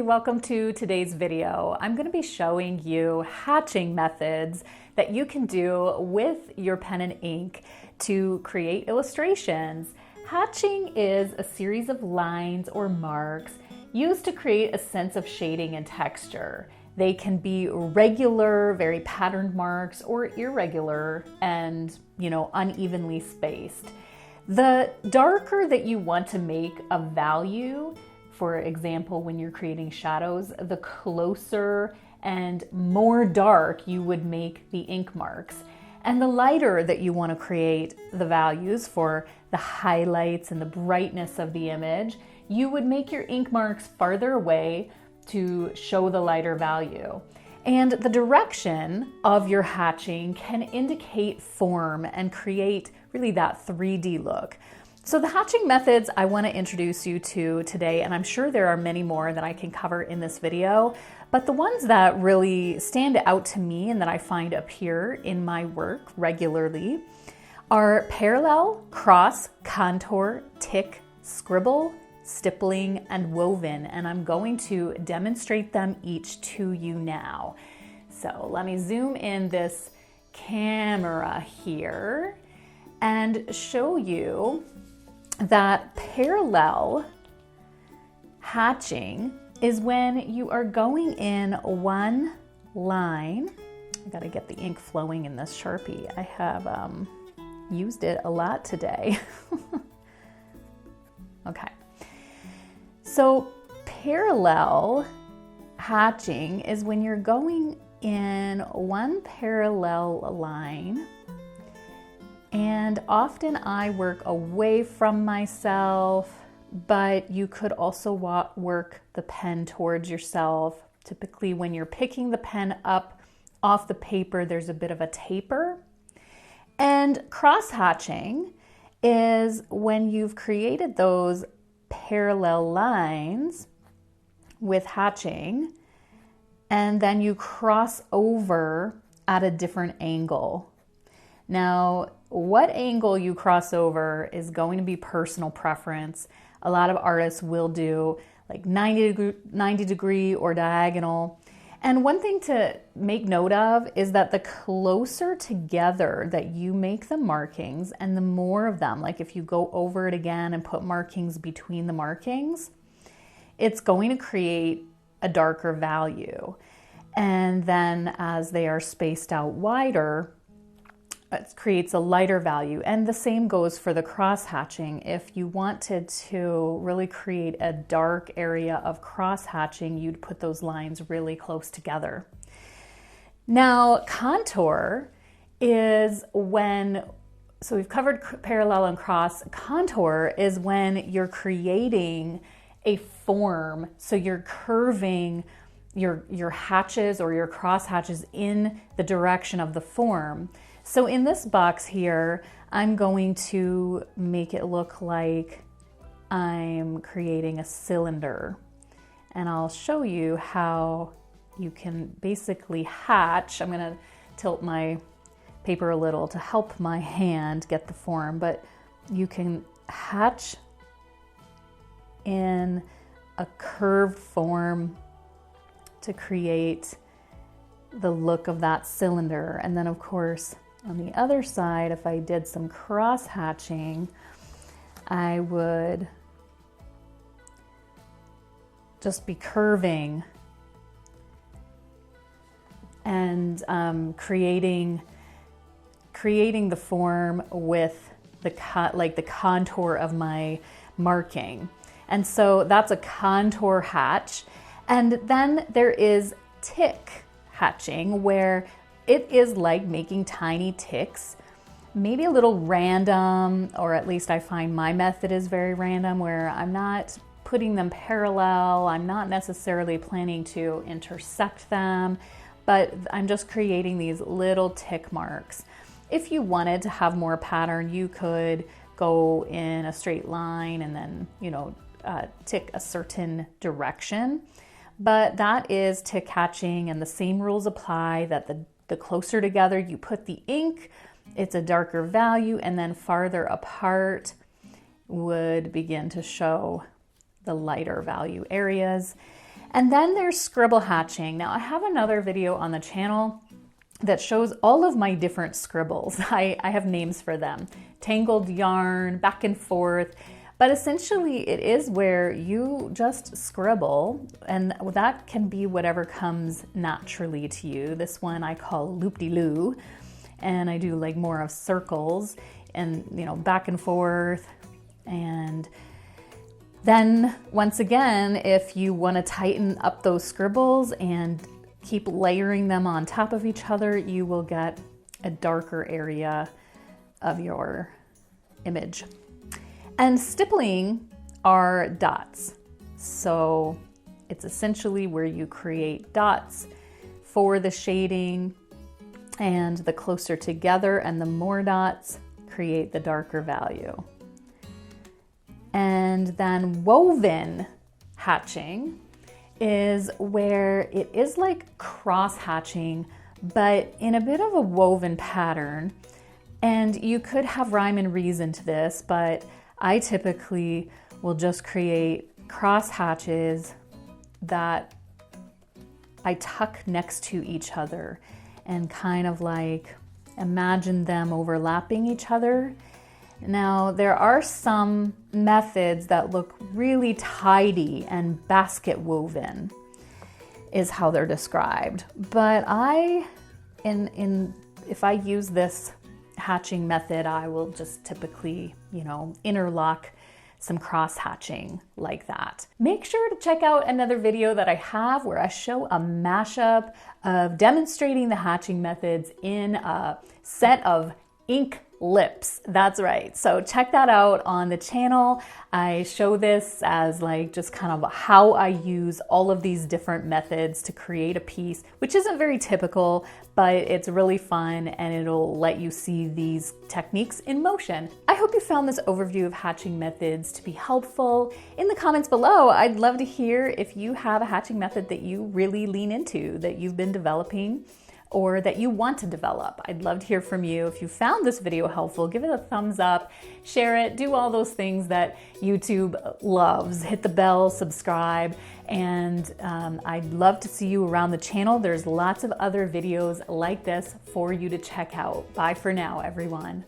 welcome to today's video. I'm going to be showing you hatching methods that you can do with your pen and ink to create illustrations. Hatching is a series of lines or marks used to create a sense of shading and texture. They can be regular, very patterned marks, or irregular and, unevenly spaced. The darker that you want to make a value, for example, when you're creating shadows, the closer and more dark you would make the ink marks. And the lighter that you want to create the values for the highlights and the brightness of the image, you would make your ink marks farther away to show the lighter value. And the direction of your hatching can indicate form and create really that 3D look. So the hatching methods I want to introduce you to today, and I'm sure there are many more that I can cover in this video, but the ones that really stand out to me and that I find appear in my work regularly are parallel, cross, contour, tick, scribble, stippling, and woven, and I'm going to demonstrate them each to you now. So let me zoom in this camera here and show you that parallel hatching is when you are going in one line. I gotta get the ink flowing in this Sharpie. I have used it a lot today. Okay. So parallel hatching is when you're going in one parallel line, and often I work away from myself, but you could also work the pen towards yourself. Typically when you're picking the pen up off the paper, there's a bit of a taper. And cross hatching is when you've created those parallel lines with hatching, and then you cross over at a different angle. Now, what angle you cross over is going to be personal preference. A lot of artists will do like 90 degree or diagonal. And one thing to make note of is that the closer together that you make the markings and the more of them, like if you go over it again and put markings between the markings, it's going to create a darker value. And then as they are spaced out wider, it creates a lighter value. And the same goes for the cross hatching. If you wanted to really create a dark area of cross hatching, you'd put those lines really close together. Now, contour is when, so we've covered parallel and cross. Contour is when you're creating a form. So you're curving your hatches or your cross hatches in the direction of the form. So in this box here, I'm going to make it look like I'm creating a cylinder. And I'll show you how you can basically hatch. I'm gonna tilt my paper a little to help my hand get the form, but you can hatch in a curved form to create the look of that cylinder. And then of course, on the other side, if I did some cross hatching, I would just be curving and creating the form with the contour of my marking. And so that's a contour hatch. And then there is tick hatching, where it is like making tiny ticks, maybe a little random, or at least I find my method is very random, where I'm not putting them parallel, I'm not necessarily planning to intersect them, but I'm just creating these little tick marks. If you wanted to have more pattern, you could go in a straight line and then, tick a certain direction. But that is tick hatching, and the same rules apply, that the closer together you put the ink, it's a darker value, and then farther apart would begin to show the lighter value areas. And then there's Scribble Hatching. Now I have another video on the channel that shows all of my different scribbles. I have names for them. Tangled yarn, back and forth. But essentially it is where you just scribble, and that can be whatever comes naturally to you. This one I call loop-de-loo, and I do like more of circles and, you know, back and forth. And then once again, if you want to tighten up those scribbles and keep layering them on top of each other, you will get a darker area of your image. And stippling are dots. So it's essentially where you create dots for the shading, and the closer together and the more dots create the darker value. And then woven hatching is where it is like cross hatching, but in a bit of a woven pattern. And you could have rhyme and reason to this, but I typically will just create cross hatches that I tuck next to each other and kind of like imagine them overlapping each other. Now, there are some methods that look really tidy and basket woven is how they're described. But if I use this hatching method, I will just typically, you know, interlock some cross hatching like that. Make sure to check out another video that I have where I show a mashup of demonstrating the hatching methods in a set of ink lips. That's right. So check that out on the channel. I show this as like just kind of how I use all of these different methods to create a piece, which isn't very typical, but it's really fun and it'll let you see these techniques in motion. I hope you found this overview of hatching methods to be helpful. In the comments below, I'd love to hear if you have a hatching method that you really lean into, that you've been developing, or that you want to develop. I'd love to hear from you. If you found this video helpful, give it a thumbs up, share it, do all those things that YouTube loves. Hit the bell, subscribe, and I'd love to see you around the channel. There's lots of other videos like this for you to check out. Bye for now, everyone.